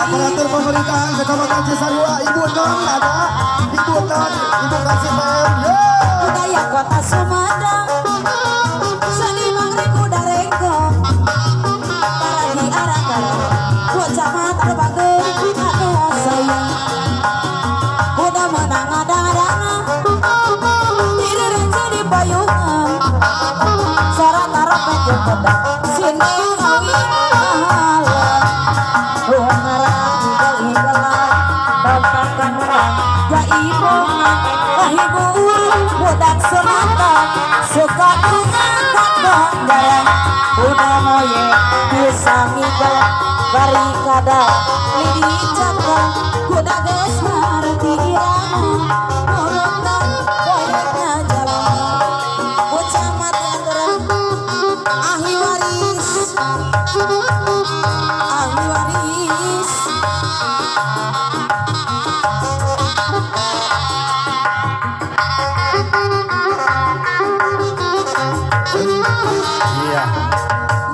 Aparatur pemerintahan Kecamatan Cisarua, Ibu Non ada, Ibu Non, Ibu Kasih PM, budaya kota Sumedang, seni mangriku darengko, para di arah-arah, Kecamatan Terbageng, aduh sayang, udah menang ada-adana, diri jadi payungan, suara taropet yang pedang, sini ngawi mahalan, ruang arah igal-igalan, bampakan orang, jaibongan, ibu budak Sumatera suka mengangkat bonggaran udah moye bisa ngigal barikada lidi cakal kuda ges marti irama nurungan proyeknya jalan ucamat yang ahli waris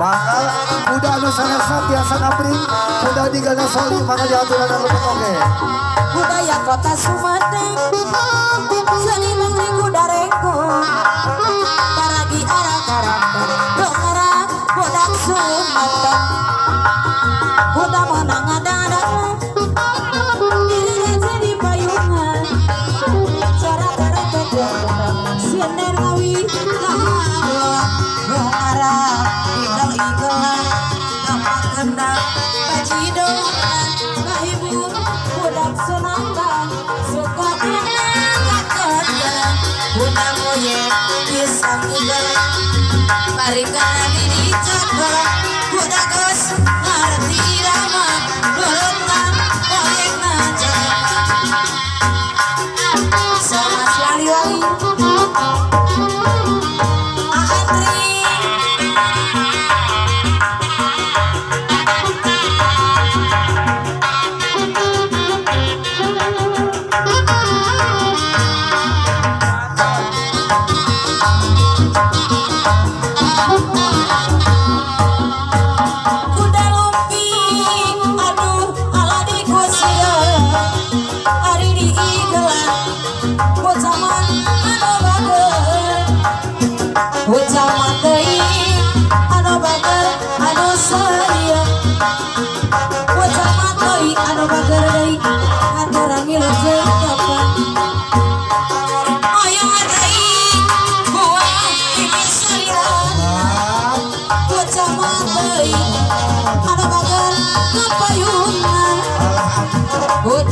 maka udah anu sangat biasa ngabring udah digana soli maka diaturan anu oke budaya kota Sumedang seni mangriku darengko paragi arah-arah dongarang budak Sumedang udah menang ada-adana diri jadi payungan cara taropet yang pedang siender ngawi kahawa dongarang igal-igalan dapat kendang bajidongan kahibur budak Sunatan suka mengangkat kendang budak moye bisa ngigal barikada di cakal budak ges ngerti irama nurungan proyekna jalan sama wali-wali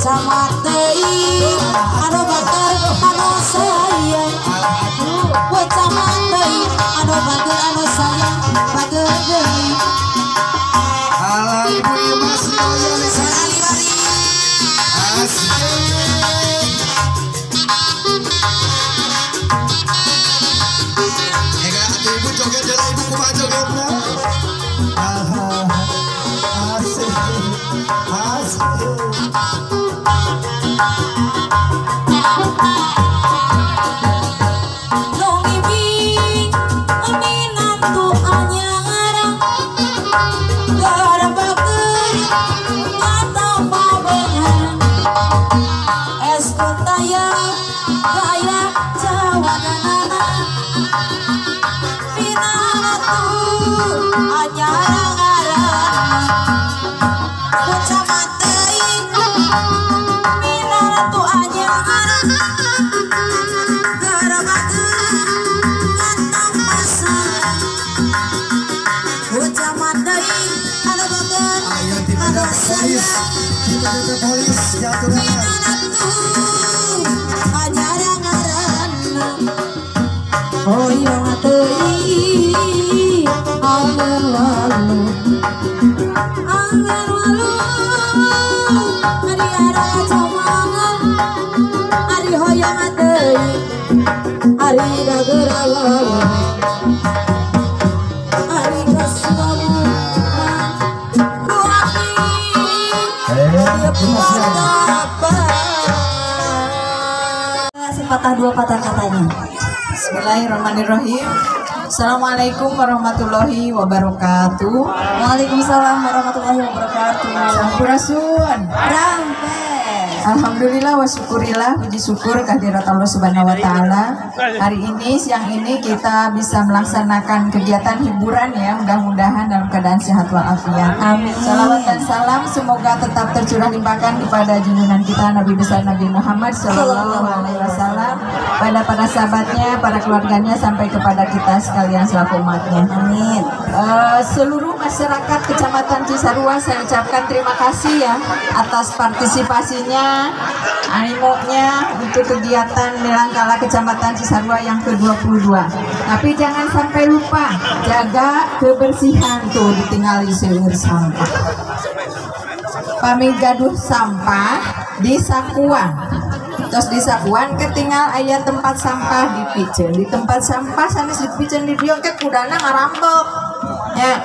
camat deui anu bakar anu sayang camat deui anu bakar anu sayang bakar deui ala ibu Imas Yoyo salali asik ega atuh ibu joget deui ibu kumaha jogetna asik asik polis jatuh oh yang teuing angin walu hari arah comangan hari hoyong teuing hari dagera walu hari kasmamu ruaki dia punya sepatah dua patah katanya. Bismillahirrahmanirrahim. Assalamualaikum warahmatullahi wabarakatuh. Waalaikumsalam warahmatullahi wabarakatuh. Sampurasun. Rampe. Alhamdulillah wa syukurillah, puji syukur kehadirat Allah Subhanahu wa taala. Hari ini siang ini kita bisa melaksanakan kegiatan hiburan ya, mudah-mudahan dalam keadaan sehat walafiat. Amin. Salawat dan salam semoga tetap tercurah limpahkan kepada junjungan kita Nabi besar Nabi Muhammad sallallahu alaihi wasallam, pada para sahabatnya, para keluarganya sampai kepada kita sekalian selaku umatnya. Amin. Seluruh masyarakat Kecamatan Cisarua saya ucapkan terima kasih ya atas partisipasinya, animonya untuk kegiatan Nilangkala Kecamatan Cisarua yang ke-22. Tapi jangan sampai lupa jaga kebersihan tuh, ditinggali seueur sampah. Pami gaduh sampah di sakuan. Terus di sakuan ketinggal ayat tempat sampah dipiceun. Di tempat sampah sanes dipiceun di dieu ke kudana ngarambek. Ya,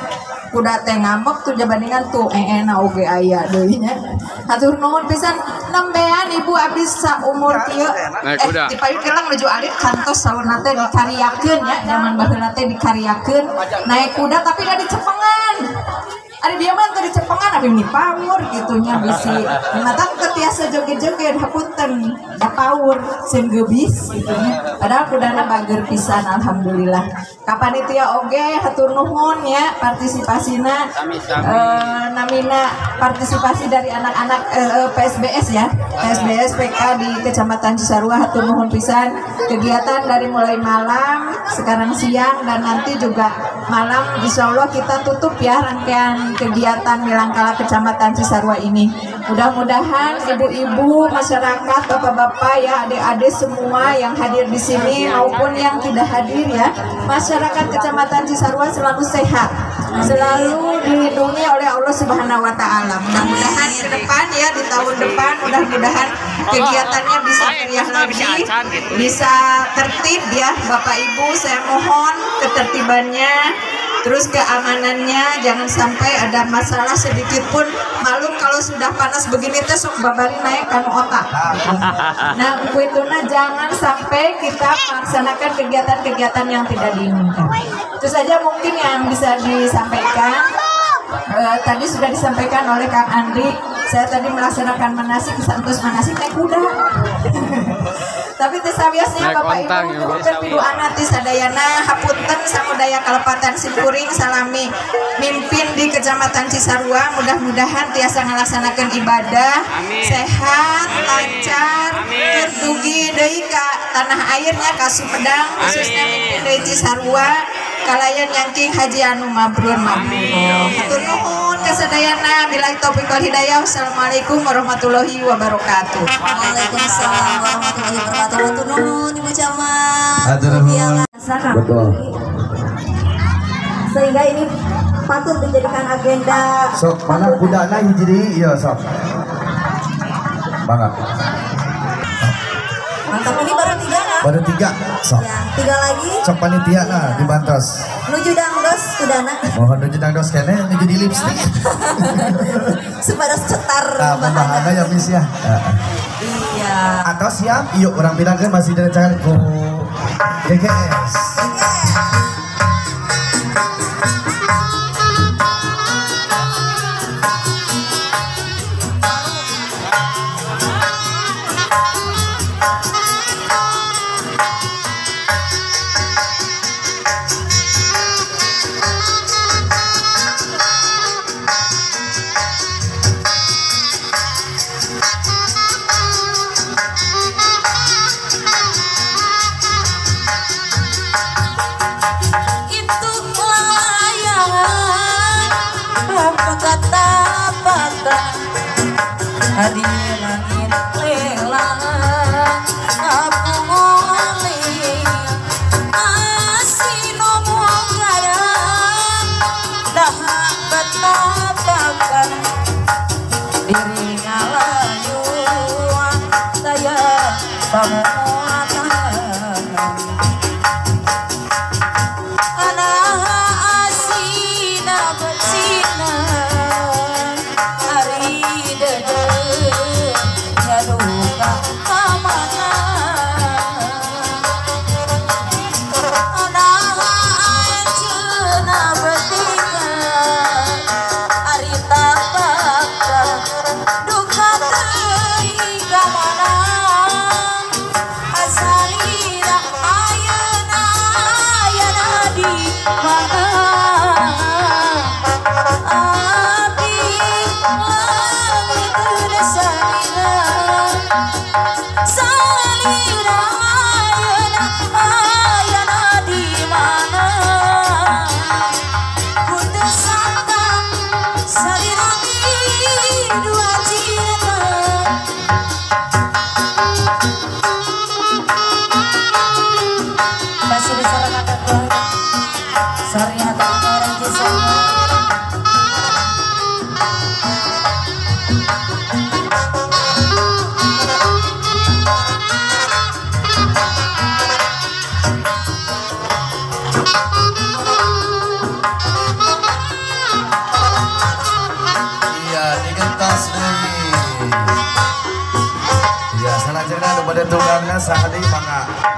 kuda teh ngambek tuh jabandingan tuh enak oge aya deui nya. Hatur nuhun pisan nembean ibu abdi saumur kieu. Di payu kilang menuju alit kantos saurna teh dikariakeun ya, zaman baheula teh dikariakeun naik kuda tapi da dicepengan. Ari dia mah teu dicepengan abi meni pawur gitu nya bisi. Matang teu tiasa joget-joget hapunten da pawur sieun geubis gitu nya. Padahal kudana bager pisan alhamdulillah. Kapanitia oge hatur nuhun ya partisipasina, namina partisipasi dari anak-anak PSBS ya, PSBS PK di Kecamatan Cisarua, hatur nuhun pisan. Kegiatan dari mulai malam, sekarang siang dan nanti juga malam insya Allah kita tutup ya rangkaian kegiatan Nilangkala Kecamatan Cisarua ini. Mudah-mudahan ibu-ibu, masyarakat, bapak-bapak ya, adik-adik semua yang hadir di sini maupun yang tidak hadir ya, masyarakat Kecamatan Cisarua selalu sehat, selalu dilindungi oleh Allah Subhanahu wa taala. Mudah-mudahan ke depan ya, di tahun depan mudah-mudahan kegiatannya bisa meriah lagi, bisa tertib ya Bapak Ibu. Saya mohon ketertibannya, terus keamanannya, jangan sampai ada masalah sedikit pun. Malum kalau sudah panas begini teh sok babari naik kan otak. Nah, kuituna jangan sampai kita melaksanakan kegiatan-kegiatan yang tidak diinginkan. Itu saja mungkin yang bisa disampaikan. Tadi sudah disampaikan oleh Kang Andri, saya tadi melaksanakan manasik, santus manasik naik kuda. Tapi tesawiasnya Bapak Ibu nuhunkeun piduana ti sadayana hapunten samudaya kalepatan Simkuring salami mimpin di Kecamatan Cisarua, mudah-mudahan tiasa ngalaksanakeun ibadah sehat, lancar, terdugi deui ka tanah airnya ka Sumedang, khususnya mimpin deui Cisarua kalayan nyangking haji anu mabrur mabrur. Hatur nuhun kasadayana, billahi taufiq wal hidayah. Wassalamualaikum warahmatullahi wabarakatuh. Waalaikumsalam warahmatullahi wabarakatuh. Hatur nuhun Ibu Camat. Hatur nuhun. Betul. Sehingga ini patut dijadikan agenda. Sok mana kudana hiji deui ieu sok. Banget. Mantap, ini baru 3 nah. Baru 3 sok. Ya, 3 lagi. Sok panitia nah dibantos. Nuju dangdos kudana. Mohon nuju dangdos kene nuju di lipstick. Sebaras cetar. Nah, pembahana ya Miss ya. Iya. Atau siap, yuk orang bilangkan masih direncanakan ku GGS. Hari langit lelang aku ngoli masih ngomong garang dah betapakan diri ngalayu saya pamuatan anak asina bersina hari dede mana api langit salira ayana di mana ku tersangka salira dua cinta masih diserahkan keluarga sorry hati orang Cisarua. Ya, salah cerita kepada tunggalnya sahadi mangga.